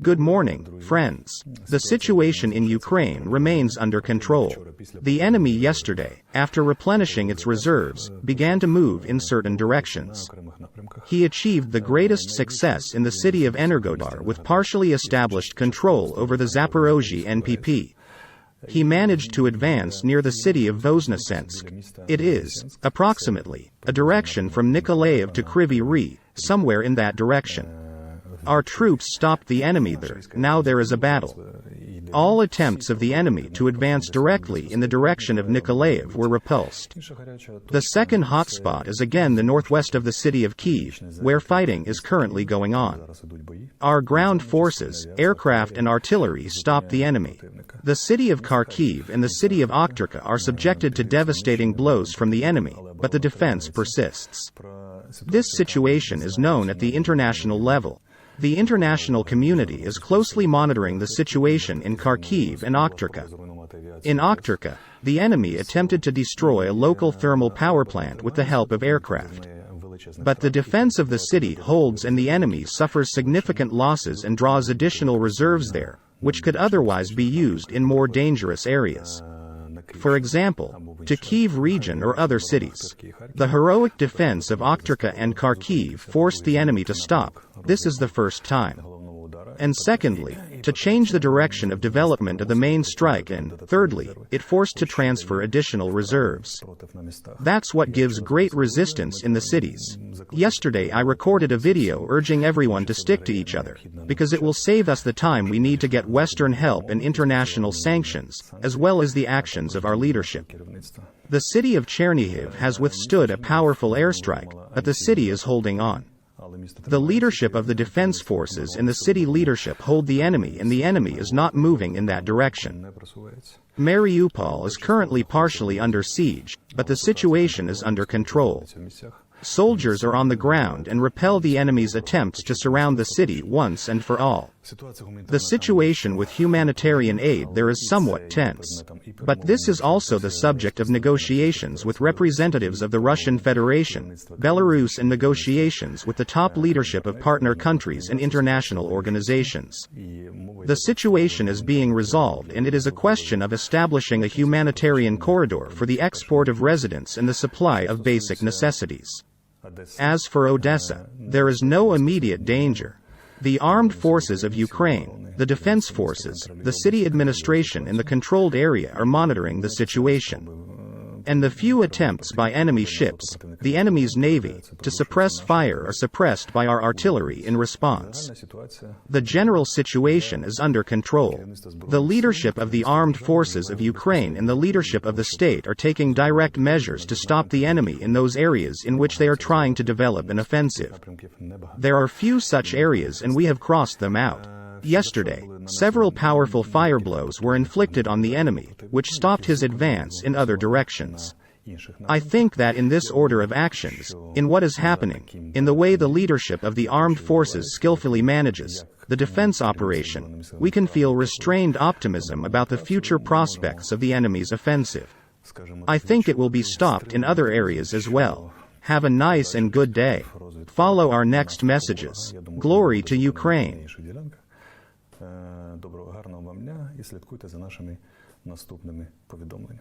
Good morning, friends. The situation in Ukraine remains under control. The enemy yesterday, after replenishing its reserves, began to move in certain directions. He achieved the greatest success in the city of Energodar with partially established control over the Zaporozhye NPP. He managed to advance near the city of Voznesensk. It is, approximately, a direction from Nikolaev to Kryvyi Rih, somewhere in that direction. Our troops stopped the enemy there. Now there is a battle. All attempts of the enemy to advance directly in the direction of Nikolaev were repulsed. The second hotspot is again the northwest of the city of Kyiv, where fighting is currently going on. Our ground forces, aircraft and artillery stopped the enemy. The city of Kharkiv and the city of Okhtyrka are subjected to devastating blows from the enemy, but the defense persists. This situation is known at the international level. The international community is closely monitoring the situation in Kharkiv and Okhtyrka. In Okhtyrka, the enemy attempted to destroy a local thermal power plant with the help of aircraft. But the defense of the city holds and the enemy suffers significant losses and draws additional reserves there, which could otherwise be used in more dangerous areas. For example, to Kyiv region or other cities. The heroic defense of Okhtyrka and Kharkiv forced the enemy to stop. This is the first time. And secondly, to change the direction of development of the main strike, and thirdly, it forced to transfer additional reserves. That's what gives great resistance in the cities. Yesterday I recorded a video urging everyone to stick to each other, because it will save us the time we need to get Western help and international sanctions, as well as the actions of our leadership. The city of Chernihiv has withstood a powerful airstrike, but the city is holding on. The leadership of the defense forces and the city leadership hold the enemy, and the enemy is not moving in that direction. Mariupol is currently partially under siege, but the situation is under control. Soldiers are on the ground and repel the enemy's attempts to surround the city once and for all. The situation with humanitarian aid there is somewhat tense. But this is also the subject of negotiations with representatives of the Russian Federation, Belarus, and negotiations with the top leadership of partner countries and international organizations. The situation is being resolved, and it is a question of establishing a humanitarian corridor for the export of residents and the supply of basic necessities. As for Odessa, there is no immediate danger. The armed forces of Ukraine, the defense forces, the city administration and the controlled area are monitoring the situation. And the few attempts by enemy ships, the enemy's navy, to suppress fire are suppressed by our artillery in response. The general situation is under control. The leadership of the armed forces of Ukraine and the leadership of the state are taking direct measures to stop the enemy in those areas in which they are trying to develop an offensive. There are few such areas and we have crossed them out. Yesterday, several powerful fire blows were inflicted on the enemy, which stopped his advance in other directions. I think that in this order of actions, in what is happening, in the way the leadership of the armed forces skillfully manages the defense operation, we can feel restrained optimism about the future prospects of the enemy's offensive. I think it will be stopped in other areas as well. Have a nice and good day. Follow our next messages. Glory to Ukraine. Доброго, гарного вам дня і слідкуйте за нашими наступними повідомленнями.